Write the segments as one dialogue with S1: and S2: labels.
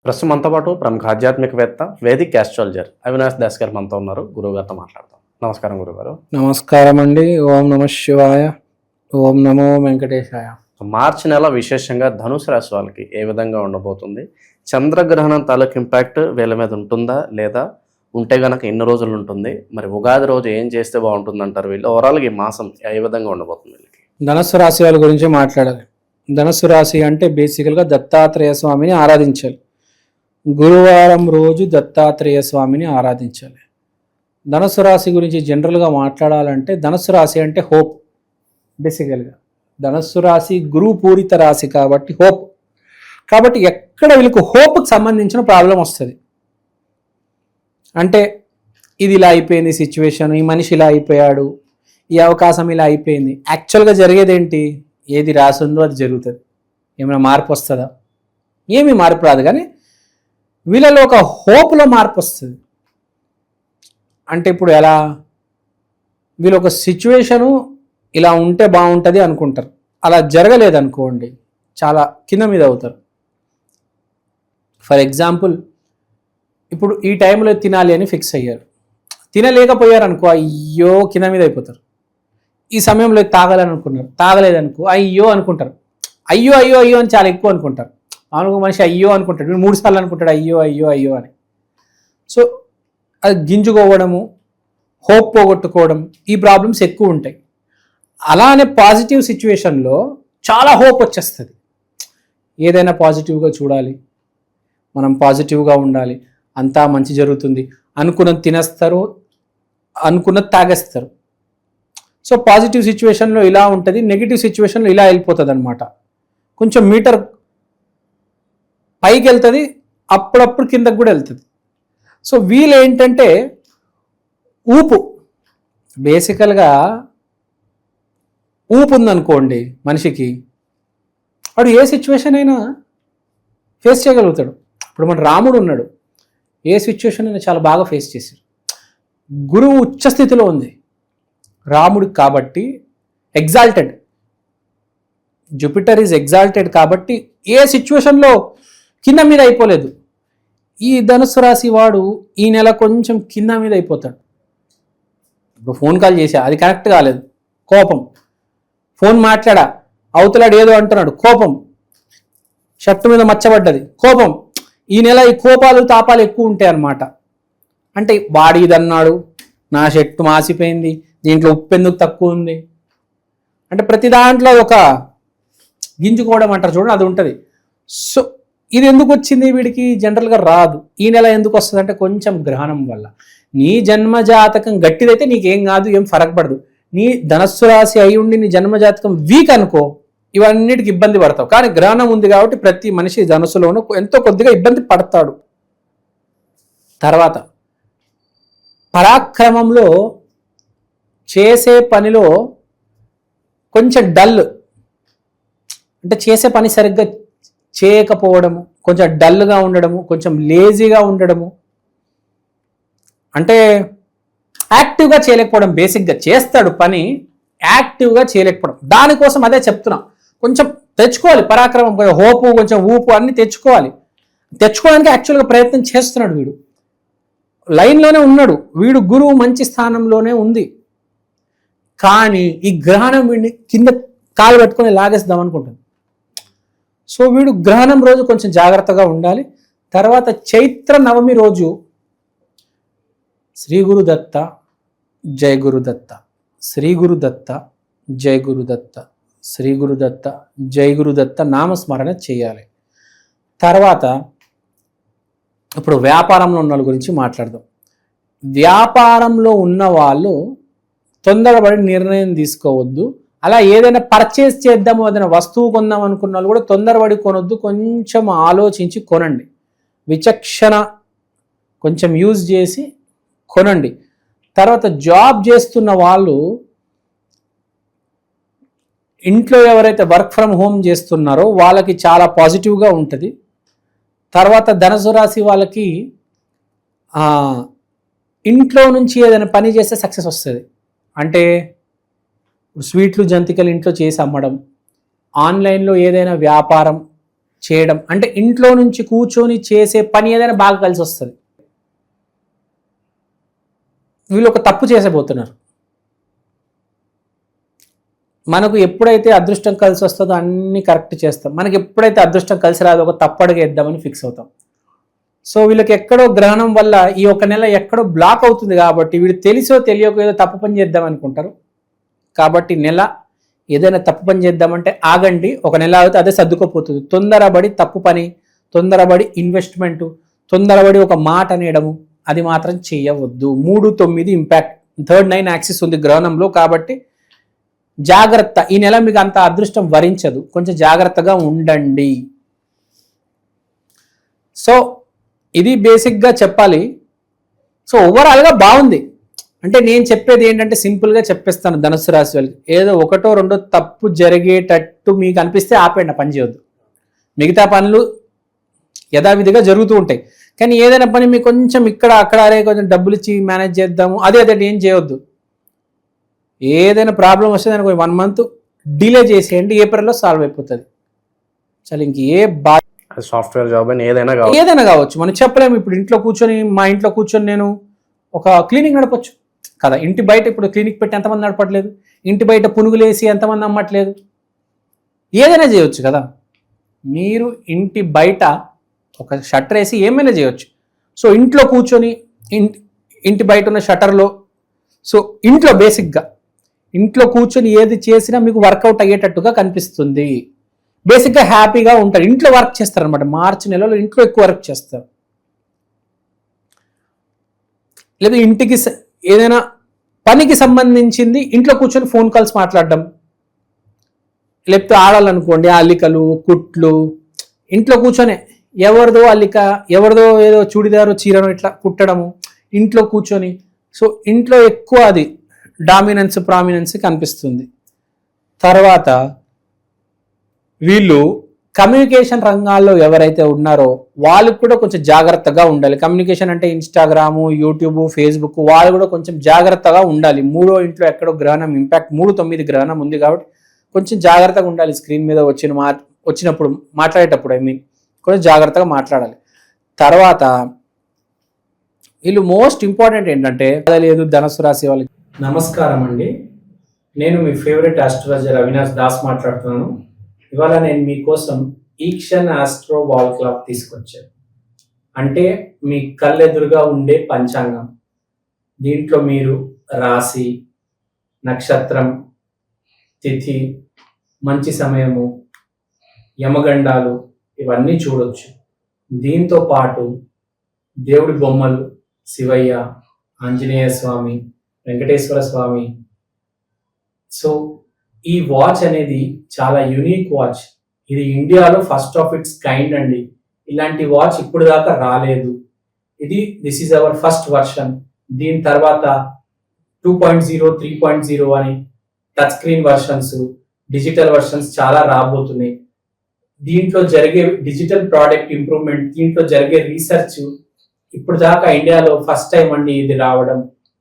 S1: ప్రస్తుతం మనతో పాటు ప్రముఖ ఆధ్యాత్మికవేత్త వేదిక్ ఆస్ట్రాలజర్ అవినాష్ దాస్ గారు మనతో ఉన్నారు. గురువుగారితో మాట్లాడతాం. నమస్కారం గురుగారు.
S2: నమస్కారం అండి. ఓం నమ శివాయ, ఓం నమో వెంకటేశాయ.
S1: మార్చి నెల విశేషంగా ధనుసు రాశి వాళ్ళకి ఏ విధంగా ఉండబోతుంది? చంద్రగ్రహణం తాలూకు ఇంపాక్ట్ వీళ్ళ మీద ఉంటుందా, లేదా ఉంటే గనక ఎన్ని రోజులు ఉంటుంది? మరి ఉగాది రోజు ఏం చేస్తే బాగుంటుంది అంటారు? వీళ్ళు ఓవరాల్గా ఈ మాసం ఏ విధంగా ఉండబోతుంది వీళ్ళకి?
S2: ధనుస్సు రాశి వాళ్ళ గురించి మాట్లాడాలి. ధనుస్సు రాశి అంటే బేసికల్గా దత్తాత్రేయ స్వామిని ఆరాధించాలి. గురువారం రోజు దత్తాత్రేయ స్వామిని ఆరాధించాలి. ధనుస్సు రాశి గురించి జనరల్గా మాట్లాడాలంటే ధనుస్సు రాశి అంటే హోప్. బేసికల్గా ధనుస్సు రాశి గురువు పూరిత రాశి కాబట్టి హోప్. కాబట్టి ఎక్కడ వీళ్ళకి హోప్కి సంబంధించిన ప్రాబ్లం వస్తుంది అంటే ఇది ఇలా అయిపోయింది సిచ్యువేషన్, ఈ మనిషి ఇలా అయిపోయాడు, ఈ అవకాశం ఇలా అయిపోయింది. యాక్చువల్గా జరిగేది ఏంటి? ఏది రాసి ఉందో అది జరుగుతుంది. ఏమైనా మార్పు వస్తుందా? ఏమీ మార్పు రాదు. కానీ వీళ్ళలో ఒక హోప్లో మార్పు వస్తుంది. అంటే ఇప్పుడు ఎలా, వీళ్ళు ఒక సిచ్యువేషను ఇలా ఉంటే బాగుంటుంది అనుకుంటారు, అలా జరగలేదనుకోండి చాలా కింద మీద అవుతారు. ఫర్ ఎగ్జాంపుల్, ఇప్పుడు ఈ టైంలో తినాలి అని ఫిక్స్ అయ్యారు, తినలేకపోయారు అనుకో, అయ్యో కింద మీద అయిపోతారు. ఈ సమయంలో తాగాలని అనుకున్నారు, తాగలేదనుకో అయ్యో అనుకుంటారు. అయ్యో అయ్యో అయ్యో అని చాలా ఎక్కువ అనుకుంటారు. మామూలుగా మనిషి అయ్యో అనుకుంటాడు, వీడు 3 సార్లు అనుకుంటాడు అయ్యో అయ్యో అయ్యో అని. సో అది గింజుకోవడము, హోప్ పోగొట్టుకోవడం, ఈ ప్రాబ్లమ్స్ ఎక్కువ ఉంటాయి. అలానే పాజిటివ్ సిచ్యువేషన్లో చాలా హోప్ వచ్చేస్తుంది. ఏదైనా పాజిటివ్గా చూడాలి, మనం పాజిటివ్గా ఉండాలి, అంతా మంచి జరుగుతుంది, అనుకున్నది తినేస్తారు, అనుకున్నది తాగేస్తారు. సో పాజిటివ్ సిచ్యువేషన్లో ఇలా ఉంటుంది, నెగిటివ్ సిచ్యువేషన్లో ఇలా వెళ్ళిపోతుంది అనమాట. కొంచెం మీటర్ పైకి వెళ్తుంది, అప్పుడప్పుడు కిందకు కూడా వెళ్తుంది. సో వీళ్ళు ఏంటంటే ఊపు, బేసికల్గా ఊపు ఉందనుకోండి మనిషికి, వాడు ఏ సిచ్యువేషన్ అయినా ఫేస్ చేయగలుగుతాడు. ఇప్పుడు మన రాముడు ఉన్నాడు, ఏ సిచ్యువేషన్ అయినా చాలా బాగా ఫేస్ చేశారు. గురువు ఉచ్చస్థితిలో ఉంది రాముడికి కాబట్టి, ఎగ్జాల్టెడ్, జూపిటర్ ఈజ్ ఎగ్జాల్టెడ్ కాబట్టి ఏ సిచ్యువేషన్లో కింద మీద అయిపోలేదు. ఈ ధనుస్సు రాశి వాడు ఈ నెల కొంచెం కింద మీద అయిపోతాడు. ఇప్పుడు ఫోన్ కాల్ చేశా, అది కనెక్ట్ కాలేదు, కోపం. ఫోన్ మాట్లాడా, అవతలాడు ఏదో అంటున్నాడు, కోపం. షర్టు మీద మచ్చబడ్డది, కోపం. ఈ నెల ఈ కోపాలు తాపాలు ఎక్కువ ఉంటాయి అన్నమాట. అంటే వాడు ఇది అన్నాడు, నా షర్టు మాసిపోయింది, దీంట్లో ఉప్పు ఎందుకు తక్కువ ఉంది అంటే ప్రతి దాంట్లో ఒక గింజుకోవడం అంటారు చూడండి, అది ఉంటుంది. సో ఇది ఎందుకు వచ్చింది వీడికి? జనరల్గా రాదు. ఈ నెల ఎందుకు వస్తుంది అంటే కొంచెం గ్రహణం వల్ల. నీ జన్మజాతకం గట్టిదైతే నీకేం కాదు, ఏం ఫరక్ పడదు. నీ ధనస్సు రాశి అయి ఉండి నీ జన్మజాతకం వీక్ అనుకో, ఇవన్నిటికి ఇబ్బంది పడతావు. కానీ గ్రహణం ఉంది కాబట్టి ప్రతి మనిషి ధనుసులోనూ ఎంతో కొద్దిగా ఇబ్బంది పడతాడు. తర్వాత పరాక్రమంలో, చేసే పనిలో కొంచెం డల్, అంటే చేసే పని సరిగ్గా చేయకపోవడము, కొంచెం డల్గా ఉండడము, కొంచెం లేజీగా ఉండడము, అంటే యాక్టివ్గా చేయలేకపోవడం. బేసిక్గా చేస్తాడు పని, యాక్టివ్గా చేయలేకపోవడం. దానికోసం అదే చెప్తున్నా, కొంచెం తెచ్చుకోవాలి పరాక్రమం, కొంచెం హోపు, కొంచెం ఊపు అన్ని తెచ్చుకోవాలి. తెచ్చుకోవడానికి యాక్చువల్గా ప్రయత్నం చేస్తున్నాడు వీడు, లైన్లోనే ఉన్నాడు వీడు, గురువు మంచి స్థానంలోనే ఉంది. కానీ ఈ గ్రహణం వీడిని కింద కాలు పెట్టుకొని లాగేద్దాం అనుకుంటుంది. సో వీడు గ్రహణం రోజు కొంచెం జాగ్రత్తగా ఉండాలి. తర్వాత చైత్ర నవమి రోజు శ్రీ గురుదత్త జయ గురుదత్త, శ్రీ గురుదత్త జయ గురుదత్త, శ్రీ గురుదత్త జయ గురుదత్త నామస్మరణ చేయాలి. తర్వాత ఇప్పుడు వ్యాపారంలో ఉన్న వాళ్ళ గురించి మాట్లాడదాం. వ్యాపారంలో ఉన్న వాళ్ళు తొందరపడి నిర్ణయం తీసుకోవద్దు. అలా ఏదైనా పర్చేస్ చేద్దాము, ఏదైనా వస్తువు కొందాం అనుకున్న వాళ్ళు కూడా తొందరపడి కొనొద్దు, కొంచెం ఆలోచించి కొనండి. విచక్షణ కొంచెం యూజ్ చేసి కొనండి. తర్వాత జాబ్ చేస్తున్న వాళ్ళు, ఇంట్లో ఎవరైతే వర్క్ ఫ్రమ్ హోమ్ చేస్తున్నారో వాళ్ళకి చాలా పాజిటివ్గా ఉంటుంది. తర్వాత ధనుసు రాశి వాళ్ళకి ఇంట్లో నుంచి ఏదైనా పని చేస్తే సక్సెస్ వస్తుంది. అంటే స్వీట్లు జంతికలు ఇంట్లో చేసి అమ్మడం, ఆన్లైన్లో ఏదైనా వ్యాపారం చేయడం, అంటే ఇంట్లో నుంచి కూర్చొని చేసే పని ఏదైనా బాగా కలిసి వస్తుంది. వీళ్ళు ఒక తప్పు చేసేపోతున్నారు. మనకు ఎప్పుడైతే అదృష్టం కలిసి వస్తుందో అన్నీ కరెక్ట్ చేస్తాం. మనకి ఎప్పుడైతే అదృష్టం కలిసి రాదో ఒక తప్పు అడుగేద్దామని ఫిక్స్ అవుతాం. సో వీళ్ళకి ఎక్కడో గ్రహణం వల్ల ఈ ఒక నెల ఎక్కడో బ్లాక్ అవుతుంది కాబట్టి వీళ్ళు తెలిసో తెలియకో ఏదో తప్పు పని చేద్దాం అనుకుంటారు. కాబట్టి నెల ఏదైనా తప్పు పని చేద్దామంటే ఆగండి, ఒక నెల అవుతే అదే సర్దుకోపోతుంది. తొందరపడి తప్పు పని, తొందరపడి ఇన్వెస్ట్మెంటు, తొందరపడి ఒక మాట అనేయడము అది మాత్రం చేయవద్దు. 3-9 ఇంపాక్ట్, 3rd 9 యాక్సిస్ ఉంది గ్రహణంలో. కాబట్టి జాగ్రత్త. ఈ నెల మీకు అంత అదృష్టం వరించదు, కొంచెం జాగ్రత్తగా ఉండండి. సో ఇది బేసిక్గా చెప్పాలి. సో ఓవరాల్గా బాగుంది. అంటే నేను చెప్పేది ఏంటంటే సింపుల్గా చెప్పేస్తాను ధనుసు రాశి వాళ్ళకి. ఏదో 1-2 తప్పు జరిగేటట్టు మీకు అనిపిస్తే ఆపేయండి, పని చేయొద్దు. మిగతా పనులు యథావిధిగా జరుగుతూ ఉంటాయి. కానీ ఏదైనా పని మీకు కొంచెం ఇక్కడ అక్కడ అరే కొంచెం డబ్బులు ఇచ్చి మేనేజ్ చేద్దాము అదే ఏం చేయొద్దు. ఏదైనా ప్రాబ్లం వస్తే దానికి 1 మంత్ డిలే చేసేయండి, ఏప్రిల్లో సాల్వ్ అయిపోతుంది. చాలా ఇంక
S1: సాఫ్ట్వేర్ జాబ్ అని
S2: ఏదైనా కావచ్చు, మనం చెప్పలేము. ఇప్పుడు మా ఇంట్లో కూర్చొని నేను ఒక క్లినిక్ నడపచ్చు కదా. ఇంటి బయట ఇప్పుడు క్లినిక్ పెట్టి ఎంతమంది నడపట్లేదు, ఇంటి బయట పునుగులేసి ఎంతమంది అమ్మట్లేదు. ఏదైనా చేయొచ్చు కదా. మీరు ఇంటి బయట ఒక షట్టర్ వేసి ఏమైనా చేయొచ్చు. సో ఇంట్లో కూర్చొని ఇంటి బయట ఉన్న షట్టర్లో, సో ఇంట్లో బేసిక్గా ఇంట్లో కూర్చొని ఏది చేసినా మీకు వర్కౌట్ అయ్యేటట్టుగా కనిపిస్తుంది. బేసిక్గా హ్యాపీగా ఉంటారు. ఇంట్లో వర్క్ చేస్తారు అనమాట. మార్చి నెలలో ఇంట్లో ఎక్కువ వర్క్ చేస్తారు. లేదా ఇంటికి ఏదైనా పనికి సంబంధించింది ఇంట్లో కూర్చొని ఫోన్ కాల్స్ మాట్లాడడం, లేకపోతే ఆడాలనుకోండి అల్లికలు కుట్లు ఇంట్లో కూర్చొని ఎవరిదో అల్లిక ఎవరిదో ఏదో చూడిదారో చీరను ఇట్లా కుట్టడము ఇంట్లో కూర్చొని. సో ఇంట్లో ఎక్కువ అది ప్రామినెన్స్ కనిపిస్తుంది. తర్వాత వీళ్ళు కమ్యూనికేషన్ రంగాల్లో ఎవరైతే ఉన్నారో వాళ్ళకు కూడా కొంచెం జాగ్రత్తగా ఉండాలి. కమ్యూనికేషన్ అంటే ఇన్స్టాగ్రాము, యూట్యూబ్, ఫేస్బుక్, వాళ్ళు కూడా కొంచెం జాగ్రత్తగా ఉండాలి. 3వ ఇంట్లో ఎక్కడో గ్రహణం ఇంపాక్ట్ 3-9 గ్రహణం ఉంది కాబట్టి కొంచెం జాగ్రత్తగా ఉండాలి. స్క్రీన్ మీద వచ్చినప్పుడు మాట్లాడేటప్పుడు కొంచెం జాగ్రత్తగా మాట్లాడాలి. తర్వాత వీళ్ళు మోస్ట్ ఇంపార్టెంట్ ఏంటంటే లేదు ధనుసు రాశి వాళ్ళకి. నమస్కారం అండి, నేను మీ ఫేవరెట్ ఆస్ట్రాలజర్ అవినాష్ దాస్ మాట్లాడుతున్నాను. ఇవాళ నేను మీకోసం ఈక్షన్ ఆస్ట్రో వాల్ క్లాక్ తీసుకొచ్చాను. అంటే మీ కళ్ళెదురుగా ఉండే పంచాంగం. దీంట్లో మీరు రాశి, నక్షత్రం, తిథి, మంచి సమయము, యమగండాలు ఇవన్నీ చూడొచ్చు. దీంతో పాటు దేవుడి బొమ్మలు, శివయ్య, ఆంజనేయ స్వామి, వెంకటేశ్వర స్వామి. సో ఈ వాచ్ అనేది చాలా యూనిక్ వాచ్. ఇది ఇండియాలో ఫస్ట్ ఆఫ్ ఇట్స్ కైండ్ అండి. ఇలాంటి వాచ్ ఇప్పుడు దాకా రాలేదు. This is our first version. దీని తర్వాత 2.0, 3.0 అని touch screen versions, digital versions చాలా రాబోతున్నాయి. దీంట్లో జరిగే డిజిటల్ ప్రోడక్ట్ ఇంప్రూవ్మెంట్, దీంట్లో జరిగే రీసెర్చ్ ఇప్పుడు దాకా ఇండియాలో ఫస్ట్ టైం అండి ఇది రావడం.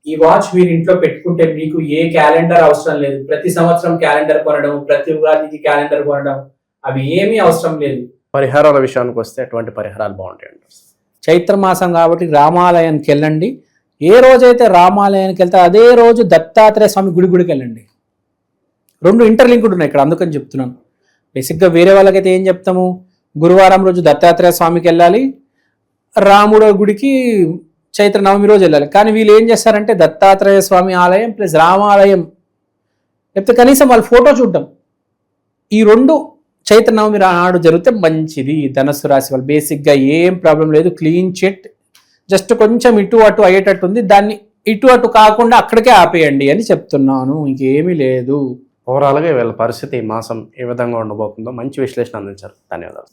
S2: ఈ వాచ్ మీరు ఇంట్లో పెట్టుకుంటే మీకు ఏ క్యాలెండర్ అవసరం లేదు. ప్రతి సంవత్సరం క్యాలెండర్ కొనడం, ప్రతి ఉగాదికి క్యాలెండర్ కొనడం అవి ఏమీ అవసరం లేదు.
S1: పరిహారాల విషయానికి వస్తే ఎటువంటి పరిహారాలు బాగుంటాయండి?
S2: చైత్ర మాసం కాబట్టి రామాలయానికి వెళ్ళండి. ఏ రోజైతే రామాలయానికి వెళ్తే అదే రోజు దత్తాత్రేయ స్వామి గుడికి వెళ్ళండి. 2 ఇంటర్లింక్డ్ ఉన్నాయి ఇక్కడ, అందుకని చెప్తున్నాను. బేసిక్గా వేరే వాళ్ళకైతే ఏం చెప్తాము, గురువారం రోజు దత్తాత్రేయ స్వామికి వెళ్ళాలి, రాముడు గుడికి చైత్ర నవమి రోజు వెళ్ళాలి. కానీ వీళ్ళు ఏం చేస్తారంటే దత్తాత్రేయ స్వామి ఆలయం ప్లస్ రామాలయం, లేకపోతే కనీసం వాళ్ళ ఫోటో చూడడం, ఈ 2 చైత్ర నవమి నాడు జరిగితే మంచిది. ధనుసు రాశి వాళ్ళు బేసిక్గా ఏం ప్రాబ్లం లేదు, క్లీన్ చిట్. జస్ట్ కొంచెం ఇటు అటు అయ్యేటట్టు ఉంది, దాన్ని ఇటు అటు కాకుండా అక్కడికే ఆపేయండి అని చెప్తున్నాను, ఇంకేమీ లేదు.
S1: ఓవరాల్గా వీళ్ళ పరిస్థితి ఈ మాసం ఏ విధంగా ఉండబోతుందో మంచి విశ్లేషణ అందించారు. ధన్యవాదాలు.